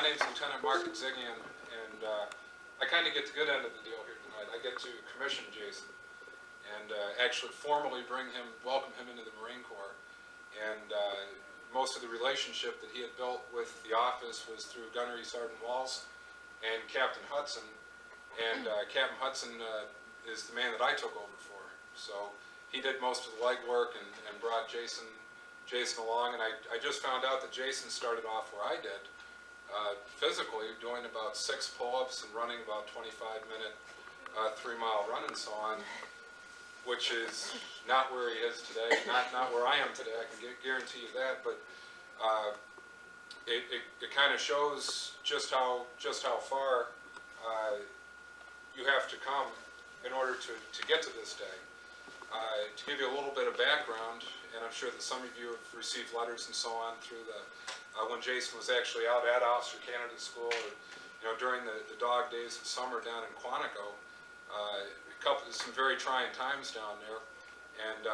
name's Lieutenant Mark Exignan, and I kind of get the good end of the deal here tonight. I get to commission Jason and actually formally welcome him into the Marine Corps. And most of the relationship that he had built with the office was through Gunnery Sergeant Walls and Captain Hudson. And Captain Hudson is the man that I took over for. So he did most of the legwork and brought Jason along. And I just found out that Jason started off where I did, physically doing about 6 pull-ups and running about 25-minute 3-mile run and so on, which is not where he is today, not where I am today. I can guarantee you that. But it kind of shows just how far you have to come in order to get to this day. To give you a little bit of background, and I'm sure that some of you have received letters and so on through when Jason was actually out at Officer Candidate School, or during the dog days of summer down in Quantico. Some very trying times down there, and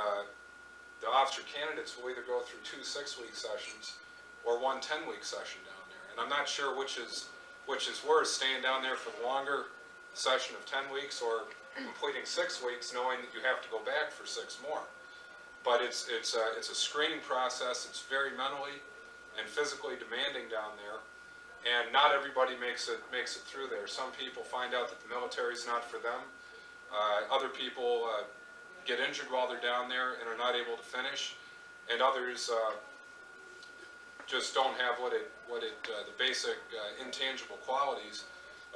the officer candidates will either go through 2 6-week sessions or 1 10-week session down there. And I'm not sure which is worse, staying down there for the longer session of 10 weeks or completing 6 weeks knowing that you have to go back for 6 more. But it's a screening process. It's very mentally and physically demanding down there, and not everybody makes it through there. Some people find out that the military is not for them. Other people get injured while they're down there and are not able to finish, and others just don't have the basic intangible qualities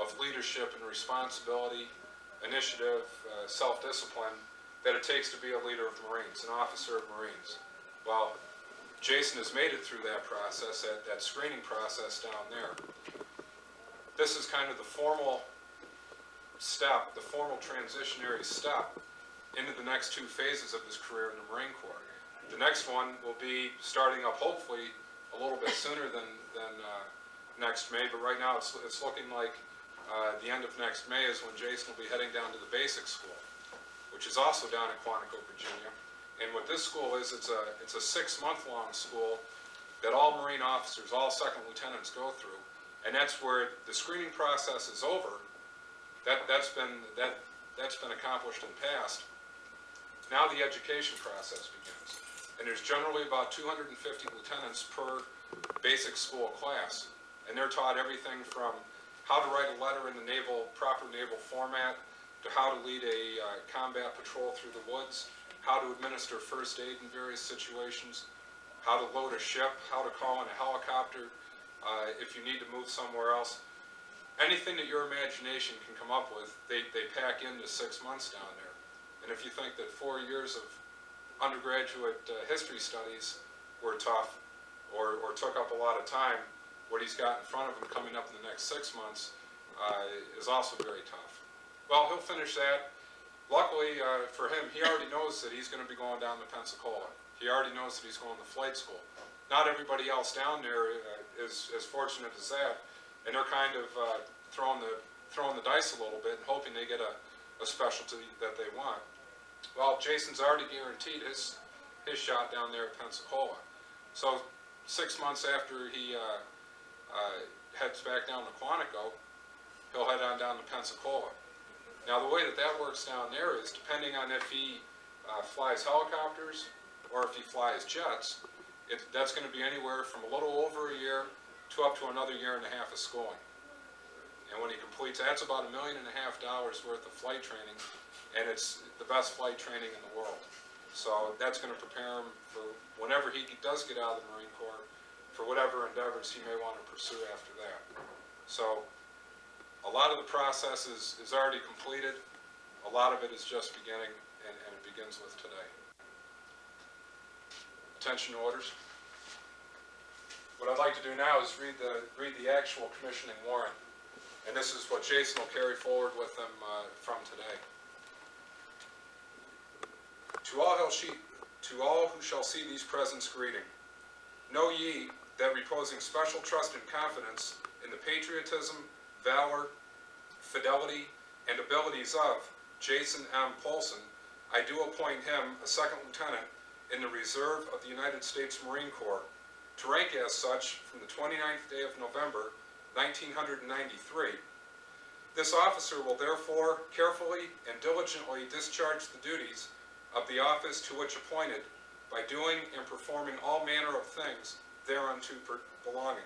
of leadership and responsibility, initiative, self-discipline that it takes to be a leader of Marines, an officer of Marines. Well, Jason has made it through that process, that screening process down there. This is kind of the formal step, the formal transitionary step into the next 2 phases of his career in the Marine Corps. The next one will be starting up hopefully a little bit sooner than next May, but right now it's looking like the end of next May is when Jason will be heading down to the basic school, which is also down in Quantico, Virginia. And what this school is, it's a 6-month-long school that all Marine officers, all second lieutenants go through, and that's where the screening process is over. That's been accomplished and passed. Now the education process begins, and there's generally about 250 lieutenants per basic school class, and they're taught everything from how to write a letter in the proper naval format, to how to lead a combat patrol through the woods, how to administer first aid in various situations, how to load a ship, how to call in a helicopter if you need to move somewhere else. Anything that your imagination can come up with, they pack into 6 months down there. And if you think that 4 years of undergraduate history studies were tough or took up a lot of time, what he's got in front of him coming up in the next 6 months is also very tough. Well, he'll finish that. Luckily for him, he already knows that he's going to be going down to Pensacola. He already knows that he's going to flight school. Not everybody else down there is as fortunate as that, and they're kind of throwing the dice a little bit and hoping they get a specialty that they want. Well, Jason's already guaranteed his shot down there at Pensacola. So 6 months after he heads back down to Quantico, he'll head on down to Pensacola. Now the way that works down there is depending on if he flies helicopters or if he flies jets, that's going to be anywhere from a little over a year to up to another 1.5 years of schooling. And when he completes, that's about $1.5 million worth of flight training, and it's the best flight training in the world. So that's going to prepare him for whenever he does get out of the Marine Corps, for whatever endeavors he may want to pursue after that. So a lot of the process is already completed. A lot of it is just beginning, and it begins with today. Attention orders. What I'd like to do now is read the actual commissioning warrant, and this is what Jason will carry forward with him from today. To all who shall see these presents greeting, know ye that reposing special trust and confidence in the patriotism, valor, fidelity, and abilities of Jason M. Polson, I do appoint him a second lieutenant in the Reserve of the United States Marine Corps, to rank as such from the 29th day of November, 1993. This officer will therefore carefully and diligently discharge the duties of the office to which appointed by doing and performing all manner of things thereunto belonging.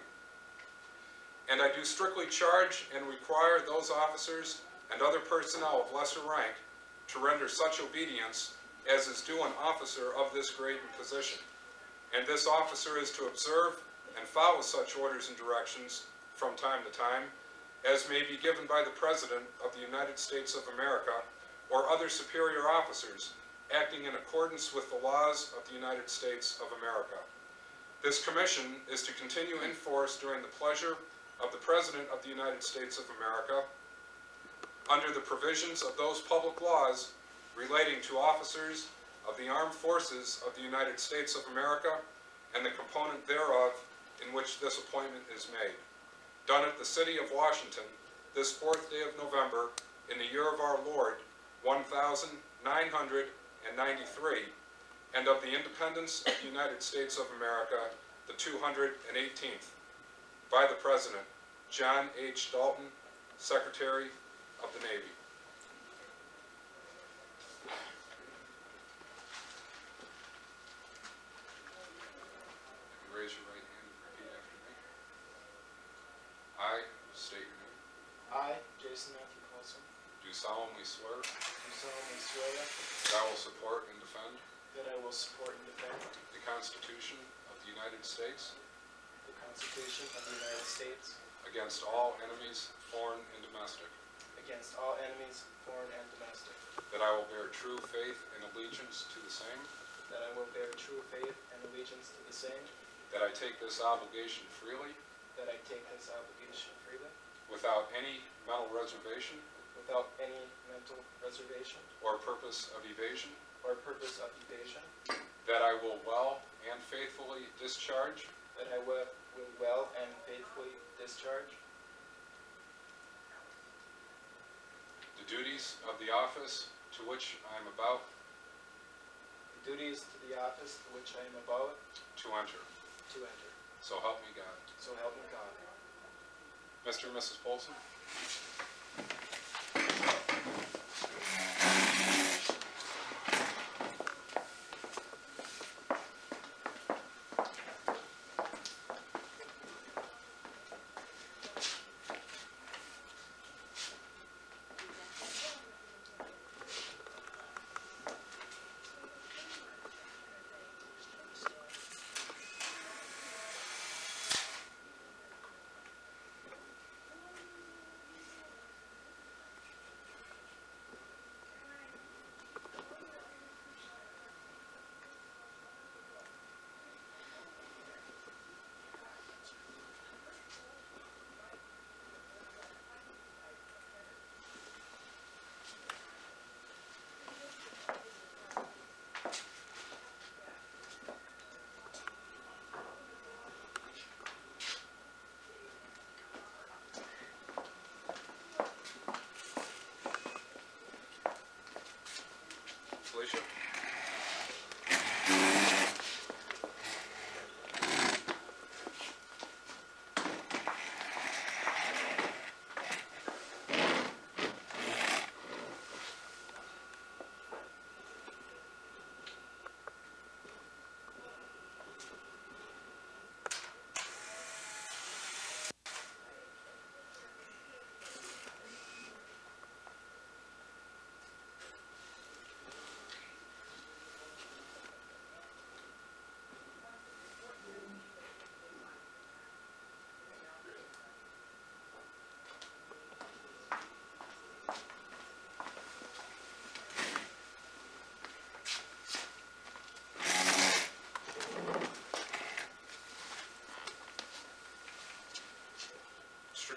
And I do strictly charge and require those officers and other personnel of lesser rank to render such obedience as is due an officer of this grade and position. And this officer is to observe and follow such orders and directions from time to time as may be given by the President of the United States of America or other superior officers acting in accordance with the laws of the United States of America. This commission is to continue in force during the pleasure of the President of the United States of America under the provisions of those public laws relating to officers of the armed forces of the United States of America and the component thereof in which this appointment is made. Done at the city of Washington, this 4th day of November, in the year of our Lord, 1993, and of the independence of the United States of America, the 218th, by the President, John H. Dalton, Secretary of the Navy. Raise your right hand and repeat after me. I state your name. I, Jason Matthew Paulson, Do solemnly swear do solemnly swear that I will support and defend that I will support and defend the Constitution of the United States the Constitution of the United States against all enemies, foreign and domestic, against all enemies, foreign and domestic, that I will bear true faith and allegiance to the same, that I will bear true faith and allegiance to the same, that I take this obligation freely that I take this obligation freely, without any mental reservation without any mental reservation or purpose of evasion, or purpose of evasion, that I will well and faithfully discharge that I will well and faithfully discharge the duties of the office to which I am about the duties to the office to which I am about to enter. to enter. So help me God. So help me God. Mr. and Mrs. Polson. Felicia.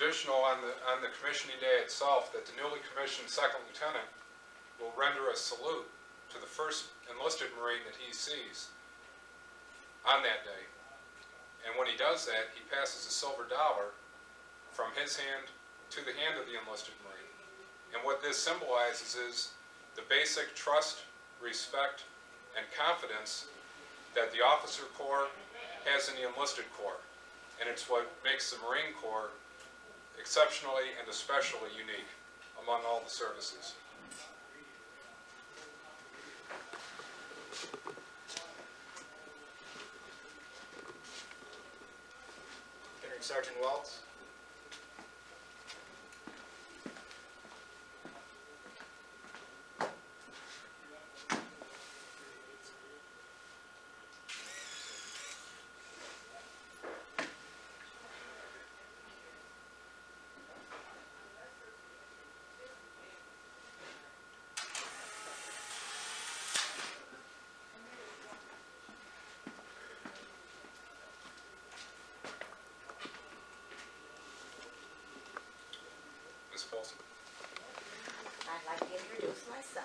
Traditional on the commissioning day itself that the newly commissioned second lieutenant will render a salute to the first enlisted Marine that he sees on that day. And when he does that, he passes a silver dollar from his hand to the hand of the enlisted Marine. And what this symbolizes is the basic trust, respect, and confidence that the officer corps has in the enlisted corps. And it's what makes the Marine Corps exceptionally and especially unique among all the services. Entering Sergeant Waltz. Ms. Paulson. I'd like to introduce my son,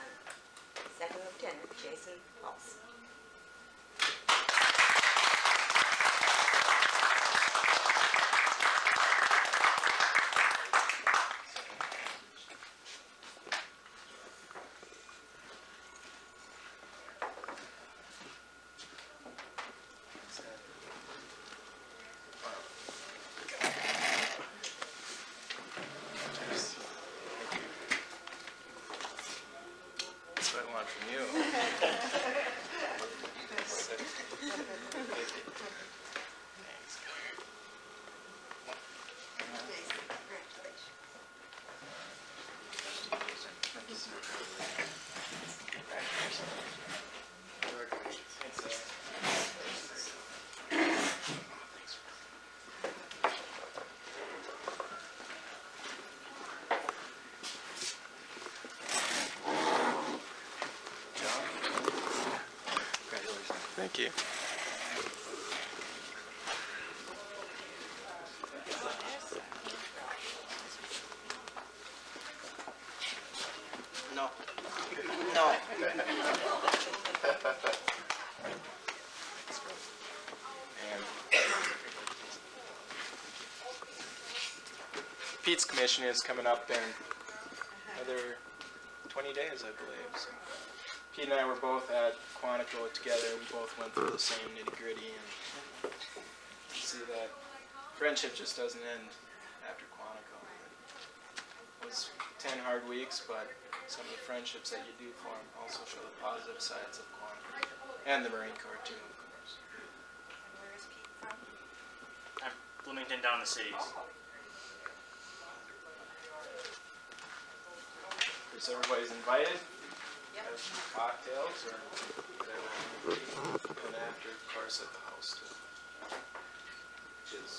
Second Lieutenant Jason Paulson. That's what I want from you. Thank you. No. No. And Pete's commissioning is coming up in another 20 days, I believe. So Pete and I were both at Quantico together. We both went through the same nitty-gritty, and you see that friendship just doesn't end after Quantico. It was 10 hard weeks, but some of the friendships that you do form also show the positive sides of Quantico, and the Marine Corps too, of course. Where is Pete from? I'm Bloomington down the cities. Because everybody's invited. Yep. Have cocktails or whatever. And after, of course, at the house too.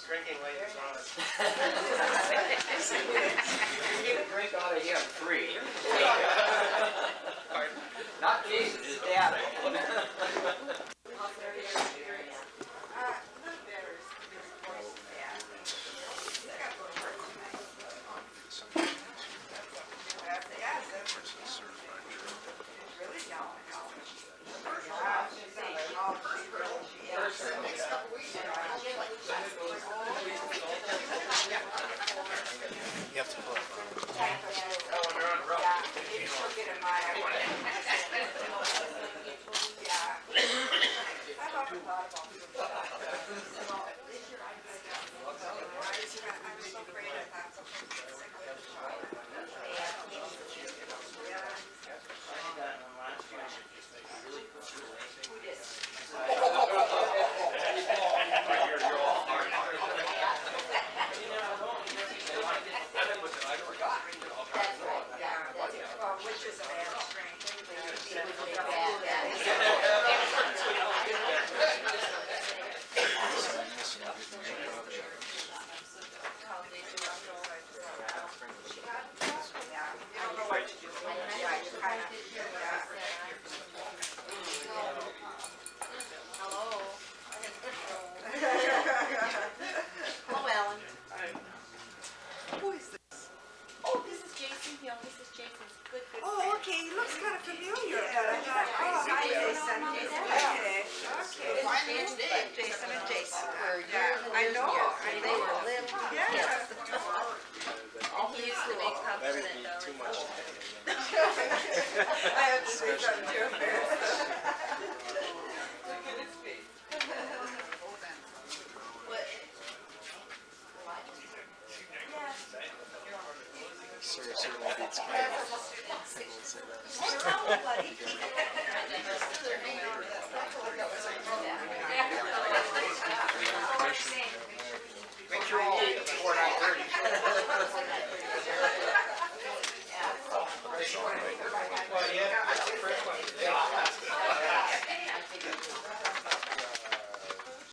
Drinking late is on. You get a drink out of him free. Not Jason, his dad. You have to pull it. Hello, Alan. Who is this? Oh, this is Jason Hill. This is Jason's good friend. Oh, okay, he looks kind of familiar, but I thought, oh, hi, Jason. Okay, okay. Jason and Jason. Yeah, I know. They were little Yeah. kids. And he used to make cups That would that be don't. too much. I have to say something too. What? Sir certainly beats Mike. I will say that. Make sure all before 9:30. Well, yeah, that's the first one today.